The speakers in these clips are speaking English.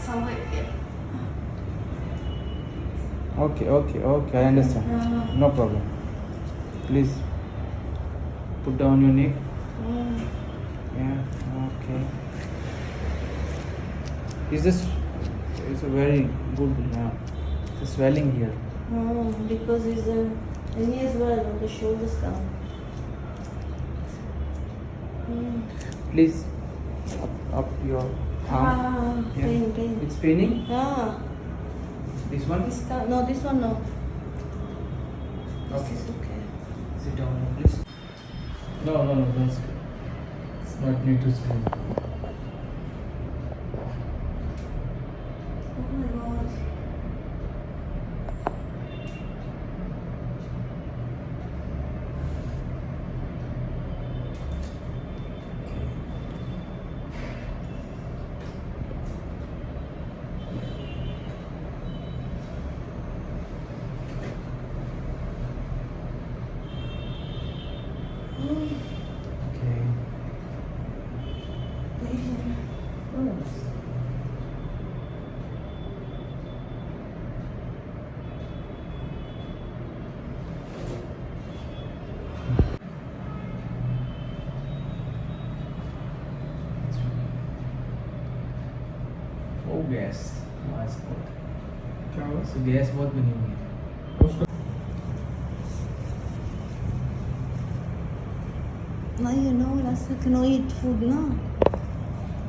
somewhere here. Okay, I understand. No problem. Please put down your neck. Yeah, okay. It's a very good, the swelling here. Because it's a knee as well on the shoulders down. Please up your arm. Pain. It's paining. This one. No, this one no. Okay. This is okay. Sit down, please. No, that's good. It's not need to scream. Oh my god. Okay. Oh, gas क्या हुआ? So gas बहुत बनी हुई है. Now you know last I cannot eat food now.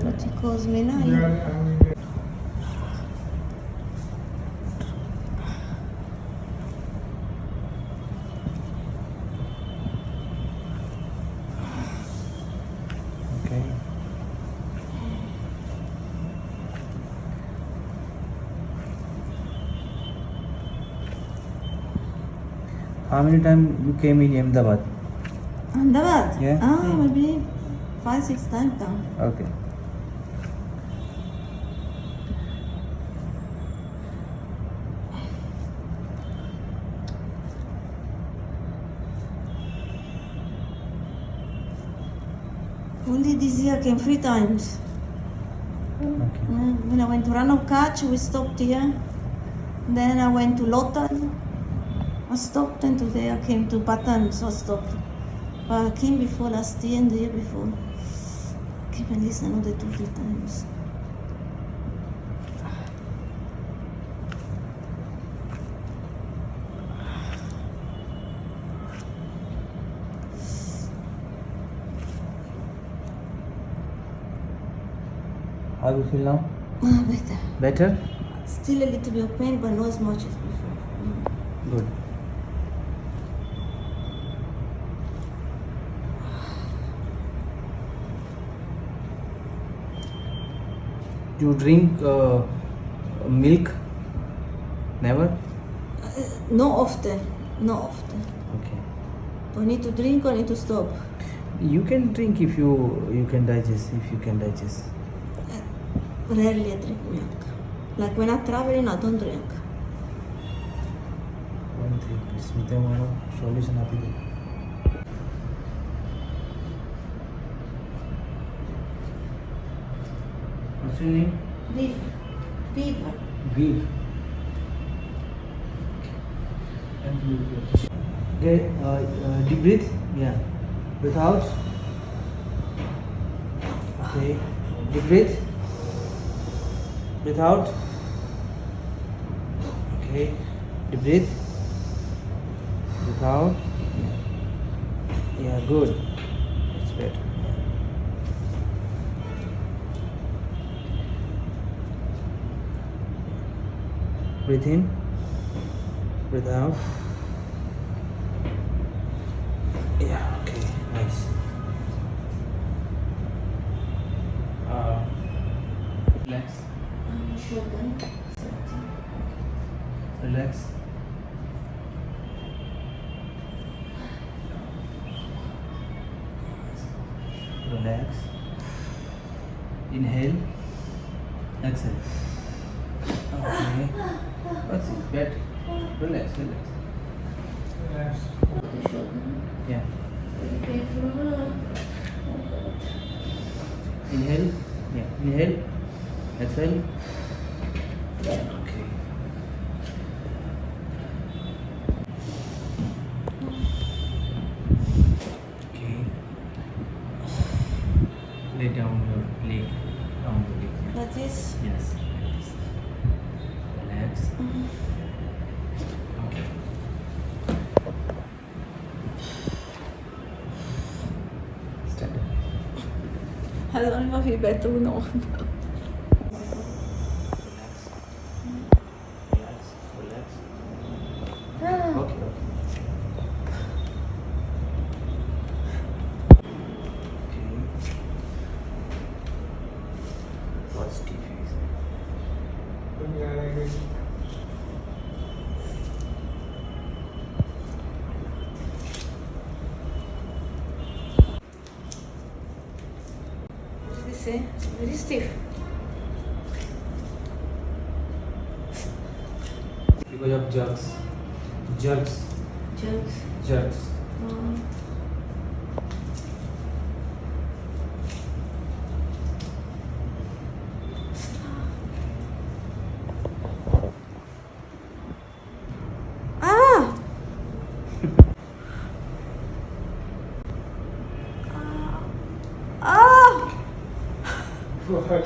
What it caused me now. Okay. How many times you came in Ahmedabad? Ahmedabad? Yeah. Maybe 5-6 times now. Okay. Only this year I came 3 times. Okay. When I went to Rano Kach, we stopped here. Then I went to Lotan. I stopped, and today I came to Batam, so I stopped. But I came before last year and the year before. I came at least another 2-3 times. How do you feel now? Better. Better? Still a little bit of pain, but not as much as before. Good. You drink milk? Never? Not often. Not often. Okay. Do I need to drink or need to stop? You can drink if you can digest. If you can digest. Rarely I drink milk. Like when I'm traveling, I don't drink. One thing, Smita मानो solution आती है. What's your name? Viv. Viva. Viv. Okay, deep breathe. Yeah. Breathe out. Okay. Deep breathe. Breathe out. Okay. Deep breathe. Breathe out. Yeah, good. That's better. Breathe in. Breathe out. Yeah, okay, nice. Relax. Shoulder. Relax. Relax. Inhale. Exhale. Okay. That's it. Better. Relax. Relax. The shoulder. Yeah. Very painful. Inhale. Yeah. Inhale. Exhale. Okay. Okay. Lay down your leg. Down your leg. Yeah. Like this. Yes, like this. Relax. Okay. Stand up. I don't even feel better no. Relax. Relax. Relax. Ah. Okay. Okay. Okay. What's deep face? Yeah, like this. What did they say? Very stiff. Because of jerks. Jerks. Jerks. Jerks. Um, ah! Ah! What?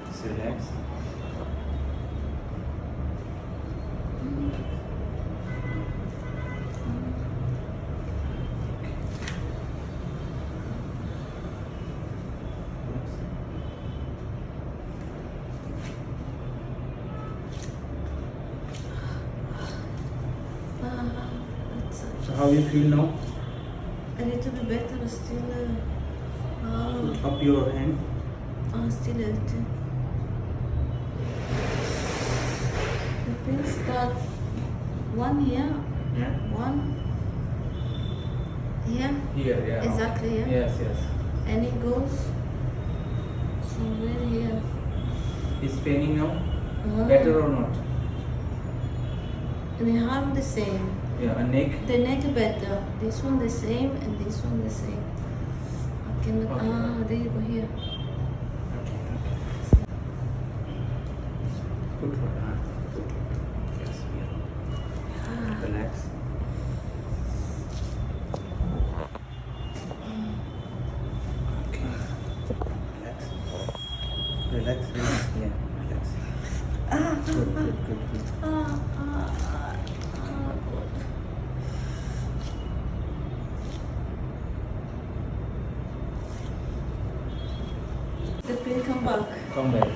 Just relax. So how you feel now? A little bit better, but still, Put up your hand. still a little. The pain start one here, Yeah. one here, Here, yeah. exactly here, Yes, yes. and it goes somewhere here. Is paining now? Ah. Better or not? And the arm the same. Yeah, a neck. The neck better. This one the same, and this one the same. I can Okay. there you go here. Okay, okay. Put one hand. Yes, here. Ah. Relax. Okay. Relax. Relax, relax. Yeah, relax. Ah, Good, good, good, good. good. The pain come back. Come back.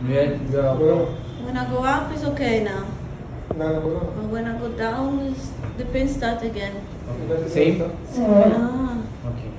Where you are. Bro, When I go up, it's okay now. no, bro. But when I go down, the pain start again. Okay. Same? Ah. Okay.